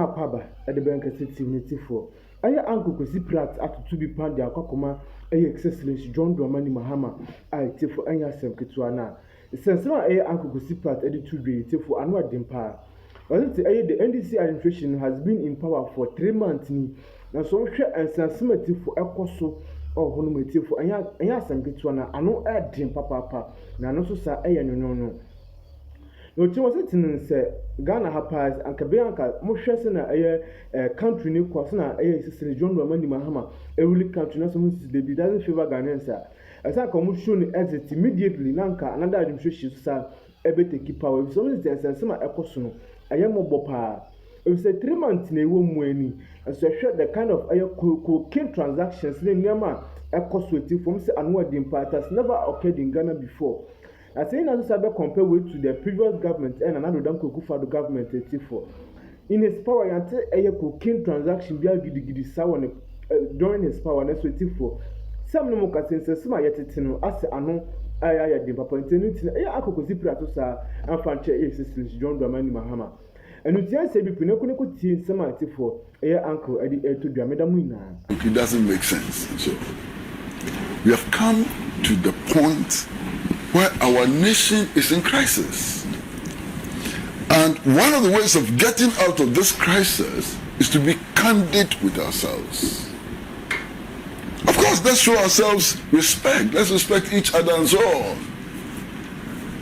na apaba e de benka sensitivity for aye Uncle Kwesie Pratt atutu bi pan de akokoma aye excellence John Dramani Mahama aye tifo anya asem ketua na sensema aye Uncle Kwesie Pratt editu dwe tifo anu adempa the NDC administration has been in power for 3 months ni na so hwe ensensema tifo ekoso honomatifo anya asem ketua na anu adem papa na anu so sa aye no no ti was it in say Ghana hapas anka be anka mo hwese na country ni kwaso na sisiri John Dramani Mahama really country na so mo dey be doesn't favor Ghanaians asa ka mo show ni exit immediately nanka another administration sa take power so mo say sensema ekoso no mo bopa if say 3 months na ewo mu ani so hwe the kind of cocaine transactions ni nyama ekoso eti from say anu adimpa has never occurred in Ghana before. I say now to compare with to the previous government and another Danko government for in his power yante a cocaine transaction be gidi sawa during his power na so for some no more sense ma yetino as ano aya de papa intending Kwesie Pratt sa amfanche excellence John Dramani Mahama and you say be pineko tie nsema for uncle edi to dwameda mu ina. It doesn't make sense. So we have come to the point where our nation is in crisis. And one of the ways of getting out of this crisis is to be candid with ourselves. Of course, let's show ourselves respect. Let's respect each other and so on.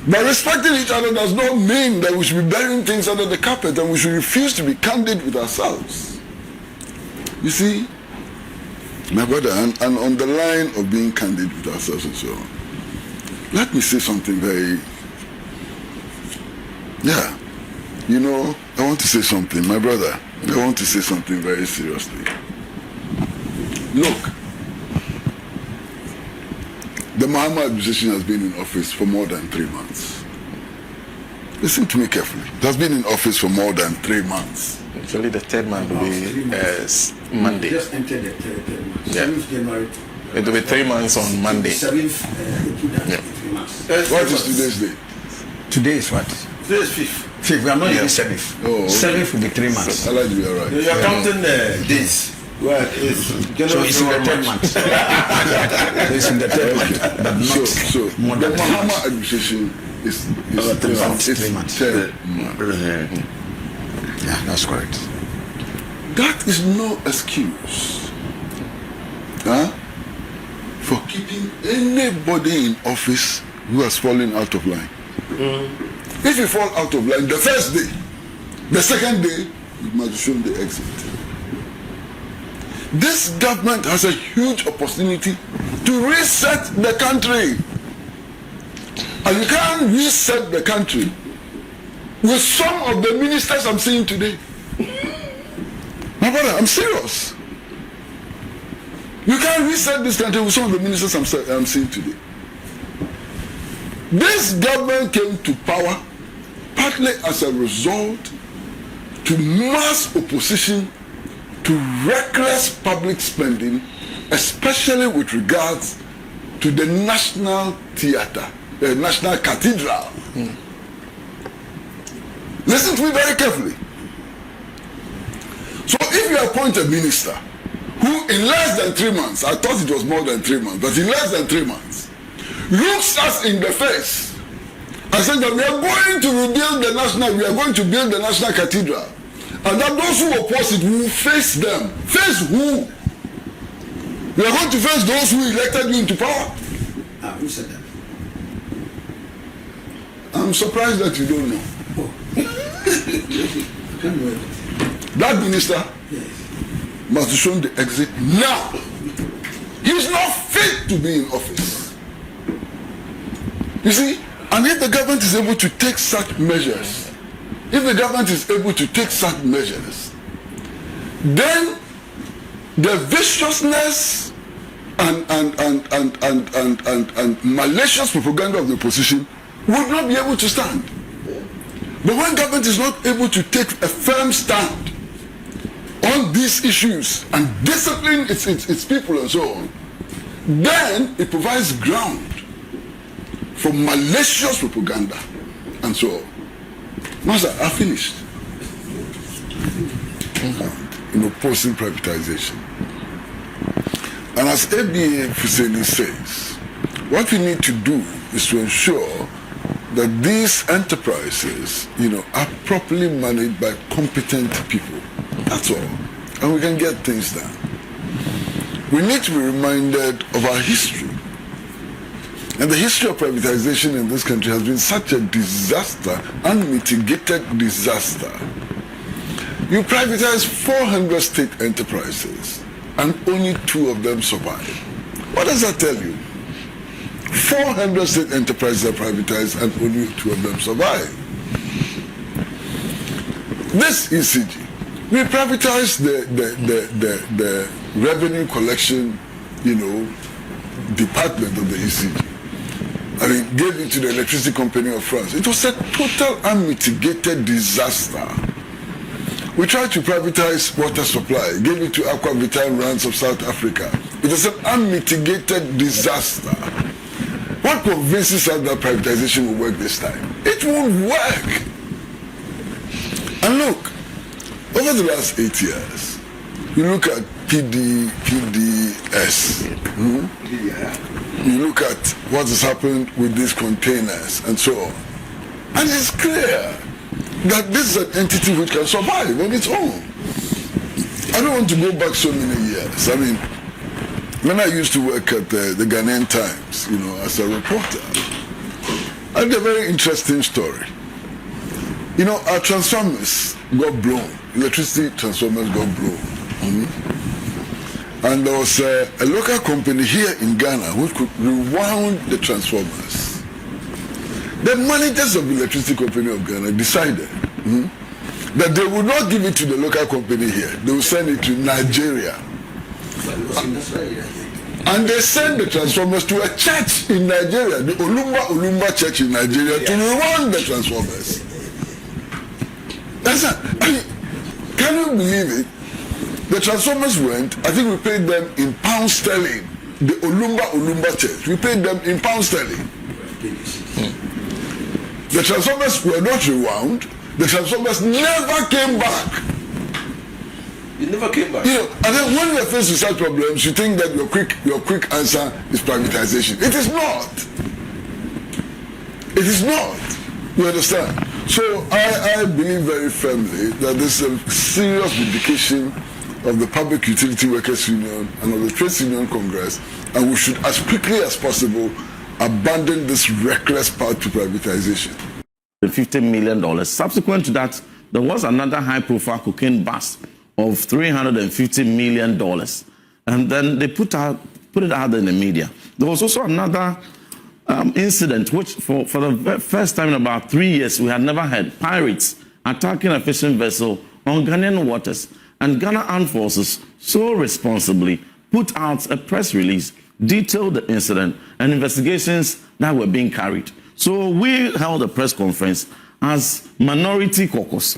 But respecting each other does not mean that we should be burying things under the carpet and we should refuse to be candid with ourselves. You see, my brother, and on the line of being candid with ourselves and so on, let me say something very, I want to say something, my brother, I want to say something very seriously. Look, the Mahama administration has been in office for more than 3 months. Listen to me carefully. It has been in office for more than 3 months. Actually, the 3rd month will be Monday. Just entered the 3rd month. Yeah. 7th January. It will be 3 months on Monday. 7th, yeah. 3 months. What is today's date? Today is what? Today is 5th. 5th, we are not even 7th. Oh, okay. 7th will be 3 months. I like you, all right. You are counting the days. Well, so it's in the 3rd month. It's in the 3rd month, but not so more the than 3 Mahama months. administration is 3 months. It's 3 months. 10 months. Yeah, that's correct. That is no excuse for keeping anybody in office who has fallen out of line. If you fall out of line the first day, the second day, you must show the exit. This government has a huge opportunity to reset the country. And you can't reset the country with some of the ministers I'm seeing today. My brother, I'm serious. You can't reset this country with some of the ministers I'm seeing today. This government came to power partly as a result to mass opposition to reckless public spending, especially with regards to the National Theatre, the National Cathedral. Listen to me very carefully. So if you appoint a minister who in less than 3 months, I thought it was more than 3 months, but in less than 3 months, looks us in the face and says that we are going to rebuild the national, we are going to build the National Cathedral, and that those who oppose it will face them. Face who? We are going to face those who elected you into power. Who said that? I'm surprised that you don't know. That minister must be shown the exit now. He's not fit to be in office. You see, and if the government is able to take such measures, then the viciousness and malicious propaganda of the opposition would not be able to stand. But when government is not able to take a firm stand on these issues and discipline its people and so on, then it provides ground for malicious propaganda and so on. Master, I finished. in opposing privatization. And as ABA Fuseni says, what we need to do is to ensure that these enterprises, are properly managed by competent people. That's all. And we can get things done. We need to be reminded of our history. And the history of privatization in this country has been such a disaster, unmitigated disaster. You privatize 400 state enterprises and only 2 of them survive. What does that tell you? 400 state enterprises are privatized and only 2 of them survive. This ECG, we privatized the revenue collection, department of the ECG. I mean, gave it to the electricity company of France. It was a total unmitigated disaster. We tried to privatize water supply, gave it to Aqua Vital Rands of South Africa. It was an unmitigated disaster. What convinces us that privatization will work this time? It won't work. And look, over the last 8 years, you look at PDS. You look at what has happened with these containers and so on. And it's clear that this is an entity which can survive on its own. I don't want to go back so many years. I mean, when I used to work at the Ghanaian Times, as a reporter, I had a very interesting story. Our transformers got blown. Electricity transformers got blown. And there was a local company here in Ghana which could rewound the transformers. The managers of the electricity company of Ghana decided that they would not give it to the local company here. They would send it to Nigeria. And they sent the transformers to a church in Nigeria, the Olumba Church in Nigeria, to rewound the transformers. That's not, can you believe it? The transformers went, I think we paid them in pound sterling. The Olumba Church, we paid them in pound sterling. The transformers were not rewound. The transformers never came back. It never came back. And then when you're faced with such problems, you think that your quick answer is privatization. It is not. It is not. You understand? So I believe very firmly that this is a serious vindication of the Public Utility Workers Union and of the Trades Union Congress, and we should, as quickly as possible, abandon this reckless path to privatization. $50 million. Subsequent to that, there was another high-profile cocaine bust of $350 million, and then they put it out in the media. There was also another incident, which for the first time in about 3 years, we had never had pirates attacking a fishing vessel on Ghanaian waters. And Ghana Armed Forces so responsibly put out a press release, detailed the incident and investigations that were being carried. So we held a press conference as Minority Caucus,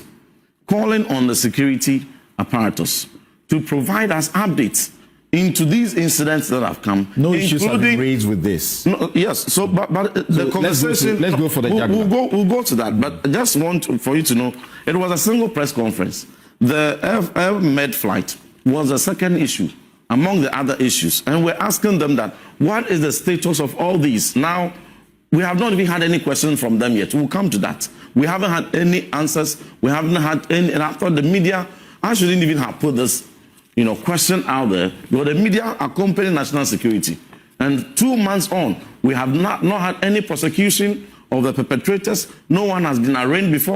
calling on the security apparatus to provide us updates into these incidents that have come. No issues have been raised with this. No, yes, so but the conversation. Let's go for the jugular. We'll go to that, but I just want for you to know it was a single press conference. The Air Med flight was the second issue among the other issues, and we're asking them that what is the status of all these? Now, we have not even had any questions from them yet. We'll come to that. We haven't had any answers. We haven't had any, and I thought the media, I shouldn't even have put this, question out there, but the media accompany national security. And 2 months on, we have not had any prosecution of the perpetrators. No one has been arraigned before.